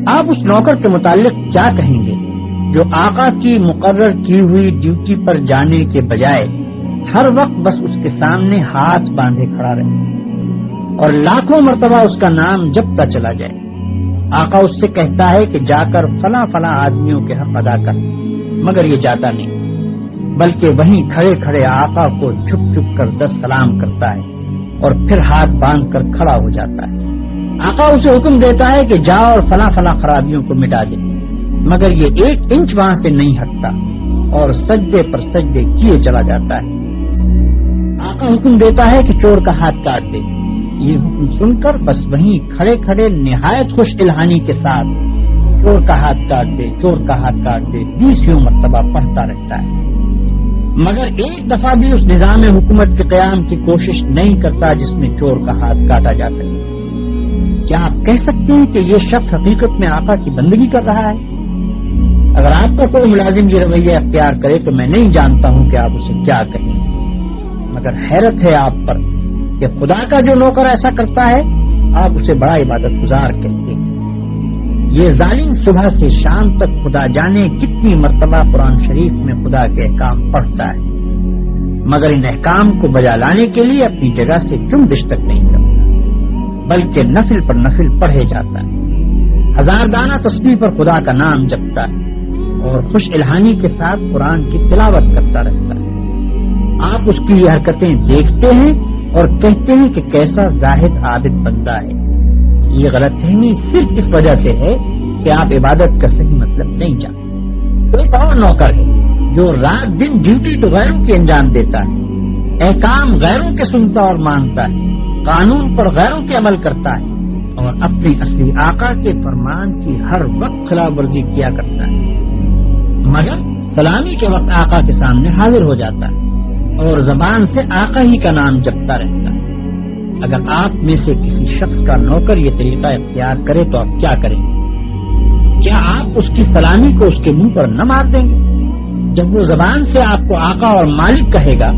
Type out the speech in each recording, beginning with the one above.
آپ اس نوکر کے متعلق کیا کہیں گے جو آقا کی مقرر کی ہوئی ڈیوٹی پر جانے کے بجائے ہر وقت بس اس کے سامنے ہاتھ باندھے کھڑا رہے اور لاکھوں مرتبہ اس کا نام جپتا چلا جائے؟ آقا اس سے کہتا ہے کہ جا کر فلاں فلاں آدمیوں کے حق ادا کر، مگر یہ جاتا نہیں، بلکہ وہیں کھڑے کھڑے آقا کو چھپ چھپ کر 10 سلام کرتا ہے اور پھر ہاتھ باندھ کر کھڑا ہو جاتا ہے۔ آقا اسے حکم دیتا ہے کہ جا اور فلاں فلاں خرابیوں کو مٹا دے، مگر یہ 1 انچ وہاں سے نہیں ہٹتا اور سجدے پر سجدے کیے چلا جاتا ہے۔ آقا حکم دیتا ہے کہ چور کا ہاتھ کاٹ دے، یہ حکم سن کر بس وہیں کھڑے کھڑے نہایت خوش الہانی کے ساتھ چور کا ہاتھ کاٹ دے، چور کا ہاتھ کاٹ دے 20 مرتبہ پڑھتا رہتا ہے، مگر ایک دفعہ بھی اس نظام حکومت کے قیام کی کوشش نہیں کرتا جس میں چور کا ہاتھ کاٹا جا سکے۔ کیا آپ کہہ سکتے ہیں کہ یہ شخص حقیقت میں آقا کی بندگی کر رہا ہے؟ اگر آپ کا کوئی ملازم یہ رویہ اختیار کرے تو میں نہیں جانتا ہوں کہ آپ اسے کیا کہیں، مگر حیرت ہے آپ پر کہ خدا کا جو نوکر ایسا کرتا ہے آپ اسے بڑا عبادت گزار کہتے ہیں۔ یہ ظالم صبح سے شام تک خدا جانے کتنی مرتبہ قرآن شریف میں خدا کے احکام پڑھتا ہے، مگر ان احکام کو بجا لانے کے لیے اپنی جگہ سے جنبش تک نہیں کرتا، بلکہ نفل پر نفل پڑھے جاتا ہے، 1000 دانہ تسبیح پر خدا کا نام جپتا ہے اور خوش الہانی کے ساتھ قرآن کی تلاوت کرتا رہتا ہے۔ آپ اس کی یہ حرکتیں دیکھتے ہیں اور کہتے ہیں کہ کیسا زاہد عابد بندہ ہے۔ یہ غلط فہمی صرف اس وجہ سے ہے کہ آپ عبادت کا صحیح مطلب نہیں جانتے۔ ایک اور نوکر ہے جو رات دن ڈیوٹی تو غیروں کی انجام دیتا ہے، احکام غیروں کے سنتا اور مانتا ہے، قانون پر غیروں کے عمل کرتا ہے اور اپنی اصلی آقا کے فرمان کی ہر وقت خلاف ورزی کیا کرتا ہے، مگر سلامی کے وقت آقا کے سامنے حاضر ہو جاتا ہے اور زبان سے آقا ہی کا نام جپتا رہتا ہے۔ اگر آپ میں سے کسی شخص کا نوکر یہ طریقہ اختیار کرے تو آپ کیا کریں گے؟ کیا آپ اس کی سلامی کو اس کے منہ پر نہ مار دیں گے؟ جب وہ زبان سے آپ کو آقا اور مالک کہے گا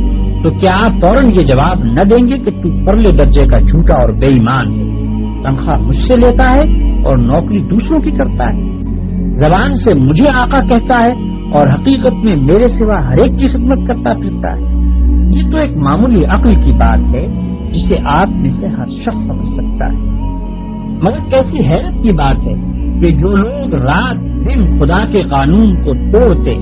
تو کیا آپ فوراً یہ جواب نہ دیں گے کہ تو پرلے درجے کا جھوٹا اور بے ایمان ہے، تنخواہ مجھ سے لیتا ہے اور نوکری دوسروں کی کرتا ہے، زبان سے مجھے آقا کہتا ہے اور حقیقت میں میرے سوا ہر ایک کی خدمت کرتا پھرتا ہے؟ یہ تو ایک معمولی عقل کی بات ہے جسے آپ میں سے ہر شخص سمجھ سکتا ہے، مگر کیسی حیرت کی بات ہے کہ جو لوگ رات دن خدا کے قانون کو توڑتے،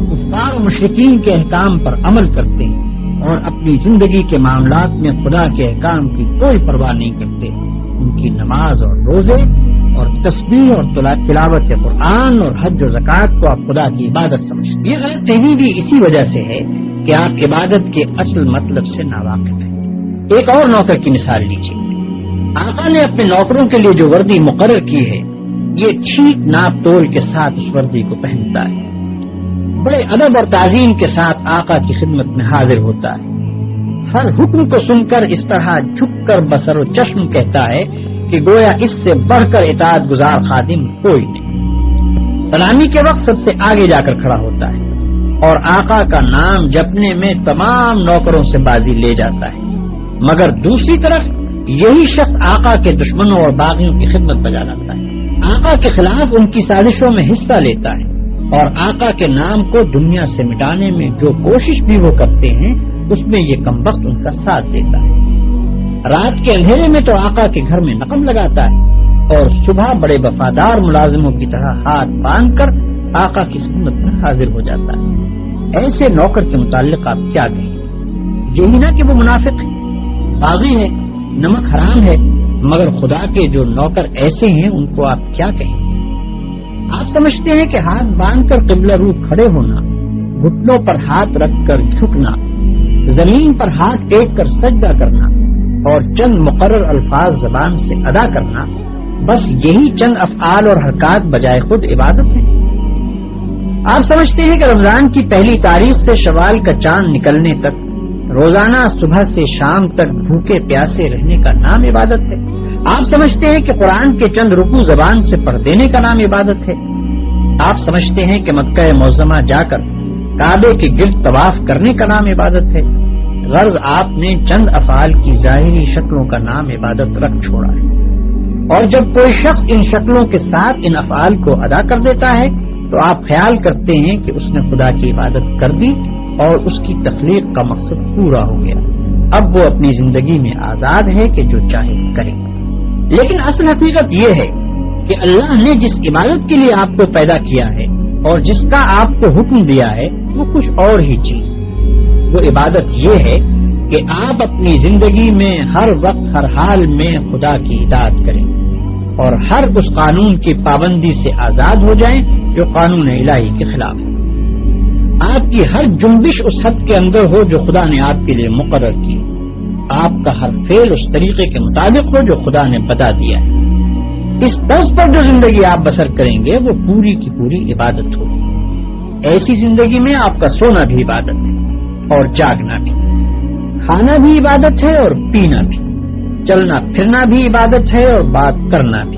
کفار و مشرکین کے احکام پر عمل کرتے ہیں اور اپنی زندگی کے معاملات میں خدا کے احکام کی کوئی پرواہ نہیں کرتے، ان کی نماز اور روزے اور تسبیح اور تلاوت قرآن اور حج و زکوٰۃ کو آپ خدا کی عبادت سمجھتے۔ یہ غلط فہمی بھی اسی وجہ سے ہے کہ آپ عبادت کے اصل مطلب سے ناواقف ہیں۔ ایک اور نوکر کی مثال لیجیے۔ آقا نے اپنے نوکروں کے لیے جو وردی مقرر کی ہے یہ ٹھیک ناپ تول کے ساتھ اس وردی کو پہنتا ہے، بڑے ادب اور تعظیم کے ساتھ آقا کی خدمت میں حاضر ہوتا ہے، ہر حکم کو سن کر اس طرح جھک کر بصر و چشم کہتا ہے کہ گویا اس سے بڑھ کر اطاعت گزار خادم کوئی نہیں۔ سلامی کے وقت سب سے آگے جا کر کھڑا ہوتا ہے اور آقا کا نام جپنے میں تمام نوکروں سے بازی لے جاتا ہے، مگر دوسری طرف یہی شخص آقا کے دشمنوں اور باغیوں کی خدمت بجا لاتا ہے، آقا کے خلاف ان کی سازشوں میں حصہ لیتا ہے اور آقا کے نام کو دنیا سے مٹانے میں جو کوشش بھی وہ کرتے ہیں اس میں یہ کمبخت ان کا ساتھ دیتا ہے۔ رات کے اندھیرے میں تو آقا کے گھر میں نقم لگاتا ہے اور صبح بڑے وفادار ملازموں کی طرح ہاتھ باندھ کر آقا کی خدمت میں حاضر ہو جاتا ہے۔ ایسے نوکر کے متعلق آپ کیا کہیں؟ یہی نہ کہ وہ منافق ہے، باغی ہے، نمک حرام ہے، مگر خدا کے جو نوکر ایسے ہیں ان کو آپ کیا کہیں؟ آپ سمجھتے ہیں کہ ہاتھ باندھ کر قبلہ رو کھڑے ہونا، گھٹنوں پر ہاتھ رکھ کر جھکنا، زمین پر ہاتھ ٹیک کر سجدہ کرنا اور چند مقرر الفاظ زبان سے ادا کرنا، بس یہی چند افعال اور حرکات بجائے خود عبادت ہے؟ آپ سمجھتے ہیں کہ رمضان کی پہلی تاریخ سے شوال کا چاند نکلنے تک روزانہ صبح سے شام تک بھوکے پیاسے رہنے کا نام عبادت ہے؟ آپ سمجھتے ہیں کہ قرآن کے چند رکوع زبان سے پڑھ دینے کا نام عبادت ہے؟ آپ سمجھتے ہیں کہ مکہ معظمہ جا کر کعبے کے گرد طواف کرنے کا نام عبادت ہے؟ غرض آپ نے چند افعال کی ظاہری شکلوں کا نام عبادت رکھ چھوڑا ہے۔ اور جب کوئی شخص ان شکلوں کے ساتھ ان افعال کو ادا کر دیتا ہے تو آپ خیال کرتے ہیں کہ اس نے خدا کی عبادت کر دی اور اس کی تخلیق کا مقصد پورا ہو گیا، اب وہ اپنی زندگی میں آزاد ہے کہ جو چاہے کرے۔ لیکن اصل حقیقت یہ ہے کہ اللہ نے جس عبادت کے لیے آپ کو پیدا کیا ہے اور جس کا آپ کو حکم دیا ہے وہ کچھ اور ہی چیز۔ وہ عبادت یہ ہے کہ آپ اپنی زندگی میں ہر وقت ہر حال میں خدا کی اطاعت کریں اور ہر اس قانون کی پابندی سے آزاد ہو جائیں جو قانون الہی کے خلاف ہے۔ آپ کی ہر جنبش اس حد کے اندر ہو جو خدا نے آپ کے لیے مقرر کی، آپ کا ہر فعل اس طریقے کے مطابق ہو جو خدا نے بتا دیا ہے۔ اس طرز پر جو زندگی آپ بسر کریں گے وہ پوری کی پوری عبادت ہوگی۔ ایسی زندگی میں آپ کا سونا بھی عبادت ہے اور جاگنا بھی، کھانا بھی عبادت ہے اور پینا بھی، چلنا پھرنا بھی عبادت ہے اور بات کرنا بھی،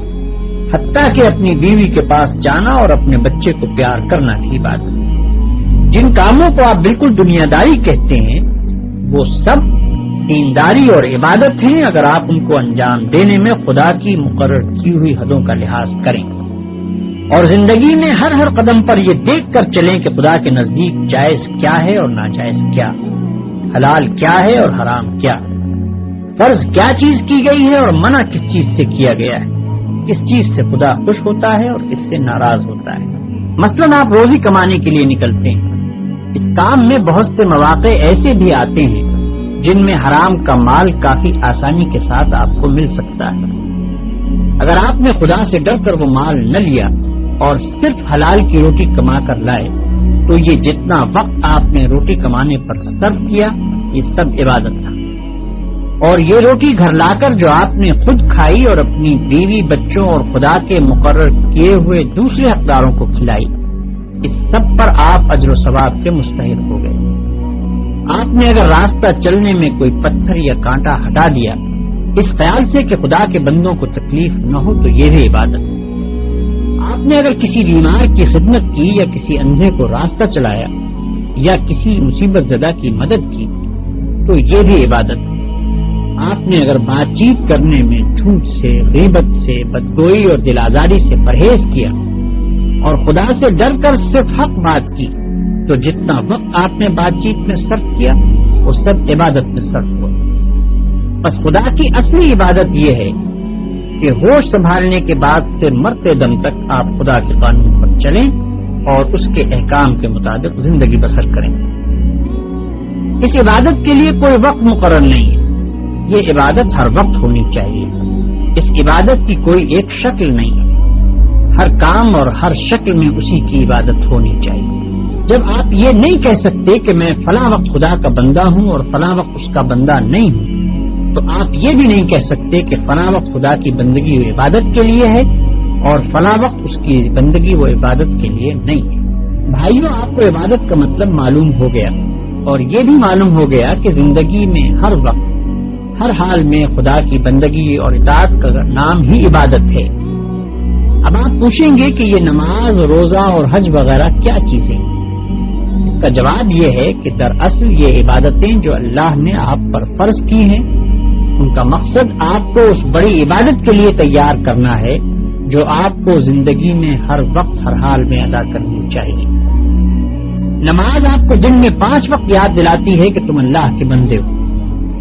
حتیٰ کہ اپنی بیوی کے پاس جانا اور اپنے بچے کو پیار کرنا بھی عبادت ہے۔ جن کاموں کو آپ بالکل دنیا داری کہتے ہیں وہ سب دینداری اور عبادت ہیں اگر آپ ان کو انجام دینے میں خدا کی مقرر کی ہوئی حدوں کا لحاظ کریں اور زندگی میں ہر ہر قدم پر یہ دیکھ کر چلیں کہ خدا کے نزدیک جائز کیا ہے اور ناجائز کیا، حلال کیا ہے اور حرام کیا، فرض کیا چیز کی گئی ہے اور منع کس چیز سے کیا گیا ہے، کس چیز سے خدا خوش ہوتا ہے اور کس سے ناراض ہوتا ہے۔ مثلاً آپ روزی کمانے کے لیے نکلتے ہیں، اس کام میں بہت سے مواقع ایسے بھی آتے ہیں جن میں حرام کا مال کافی آسانی کے ساتھ آپ کو مل سکتا ہے۔ اگر آپ نے خدا سے ڈر کر وہ مال نہ لیا اور صرف حلال کی روٹی کما کر لائے تو یہ جتنا وقت آپ نے روٹی کمانے پر صرف کیا یہ سب عبادت تھا، اور یہ روٹی گھر لا کر جو آپ نے خود کھائی اور اپنی بیوی بچوں اور خدا کے مقرر کیے ہوئے دوسرے حقداروں کو کھلائی، اس سب پر آپ اجر و ثواب کے مستحق ہو گئے۔ آپ نے اگر راستہ چلنے میں کوئی پتھر یا کانٹا ہٹا دیا اس خیال سے کہ خدا کے بندوں کو تکلیف نہ ہو تو یہ بھی عبادت ہے۔ آپ نے اگر کسی بیمار کی خدمت کی یا کسی اندھے کو راستہ چلایا یا کسی مصیبت زدہ کی مدد کی تو یہ بھی عبادت ہے۔ آپ نے اگر بات چیت کرنے میں جھوٹ سے، غیبت سے، بدگوئی اور دل آزاری سے پرہیز کیا اور خدا سے ڈر کر صرف حق بات کی تو جتنا وقت آپ نے بات چیت میں صرف کیا وہ سب عبادت میں صرف ہوا۔ بس خدا کی اصلی عبادت یہ ہے کہ ہوش سنبھالنے کے بعد سے مرتے دم تک آپ خدا کے قانون پر چلیں اور اس کے احکام کے مطابق زندگی بسر کریں۔ اس عبادت کے لیے کوئی وقت مقرر نہیں ہے، یہ عبادت ہر وقت ہونی چاہیے۔ اس عبادت کی کوئی ایک شکل نہیں ہے، ہر کام اور ہر شکل میں اسی کی عبادت ہونی چاہیے۔ جب آپ یہ نہیں کہہ سکتے کہ میں فلاں وقت خدا کا بندہ ہوں اور فلاں وقت اس کا بندہ نہیں ہوں تو آپ یہ بھی نہیں کہہ سکتے کہ فلاں وقت خدا کی بندگی وہ عبادت کے لیے ہے اور فلاں وقت اس کی بندگی وہ عبادت کے لیے نہیں ہے۔ بھائیوں، آپ کو عبادت کا مطلب معلوم ہو گیا اور یہ بھی معلوم ہو گیا کہ زندگی میں ہر وقت ہر حال میں خدا کی بندگی اور اطاعت کا نام ہی عبادت ہے۔ اب آپ پوچھیں گے کہ یہ نماز، روزہ اور حج وغیرہ کیا چیزیں ہیں؟ اس کا جواب یہ ہے کہ دراصل یہ عبادتیں جو اللہ نے آپ پر فرض کی ہیں ان کا مقصد آپ کو اس بڑی عبادت کے لیے تیار کرنا ہے جو آپ کو زندگی میں ہر وقت ہر حال میں ادا کرنی چاہیے۔ نماز آپ کو دن میں 5 وقت یاد دلاتی ہے کہ تم اللہ کے بندے ہو،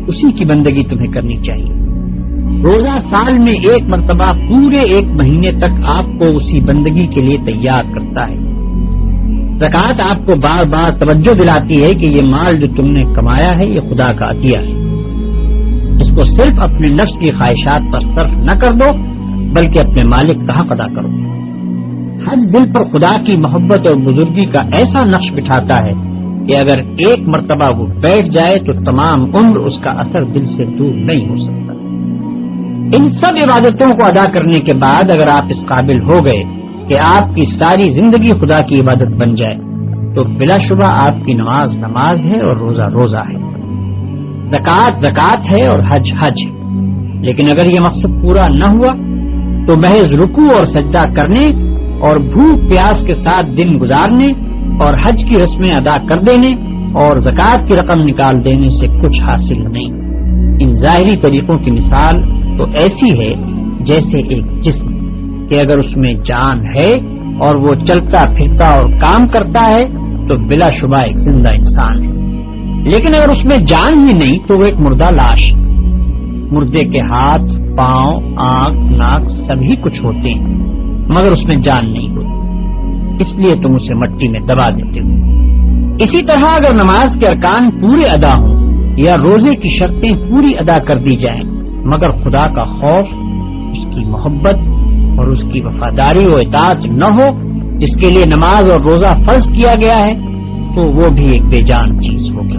اسی کی بندگی تمہیں کرنی چاہیے۔ روزہ سال میں 1 مرتبہ پورے 1 مہینے تک آپ کو اسی بندگی کے لیے تیار کرتا ہے۔ زکوٰۃ آپ کو بار بار توجہ دلاتی ہے کہ یہ مال جو تم نے کمایا ہے یہ خدا کا عطیہ ہے، اس کو صرف اپنے نفس کی خواہشات پر صرف نہ کر دو بلکہ اپنے مالک کا حق ادا کرو۔ حج دل پر خدا کی محبت اور بزرگی کا ایسا نقش بٹھاتا ہے کہ اگر 1 مرتبہ وہ بیٹھ جائے تو تمام عمر اس کا اثر دل سے دور نہیں ہو سکتا۔ ان سب عبادتوں کو ادا کرنے کے بعد اگر آپ اس قابل ہو گئے کہ آپ کی ساری زندگی خدا کی عبادت بن جائے تو بلا شبہ آپ کی نماز نماز ہے اور روزہ روزہ ہے، زکوٰۃ زکوٰۃ ہے اور حج حج ہے۔ لیکن اگر یہ مقصد پورا نہ ہوا تو محض رکوع اور سجدہ کرنے اور بھوک پیاس کے ساتھ دن گزارنے اور حج کی رسمیں ادا کر دینے اور زکوٰۃ کی رقم نکال دینے سے کچھ حاصل نہیں۔ ان ظاہری طریقوں کی مثال تو ایسی ہے جیسے ایک جسم کہ اگر اس میں جان ہے اور وہ چلتا پھرتا اور کام کرتا ہے تو بلا شبہ ایک زندہ انسان ہے، لیکن اگر اس میں جان ہی نہیں تو وہ ایک مردہ لاش ہے۔ مردے کے ہاتھ، پاؤں، آنکھ، ناک سبھی کچھ ہوتے ہیں مگر اس میں جان نہیں ہوتی، اس لیے تم اسے مٹی میں دبا دیتے ہو۔ اسی طرح اگر نماز کے ارکان پورے ادا ہوں یا روزے کی شرطیں پوری ادا کر دی جائیں مگر خدا کا خوف، اس کی محبت اور اس کی وفاداری و اطاعت نہ ہو جس کے لیے نماز اور روزہ فرض کیا گیا ہے، تو وہ بھی ایک بے جان چیز ہوگی۔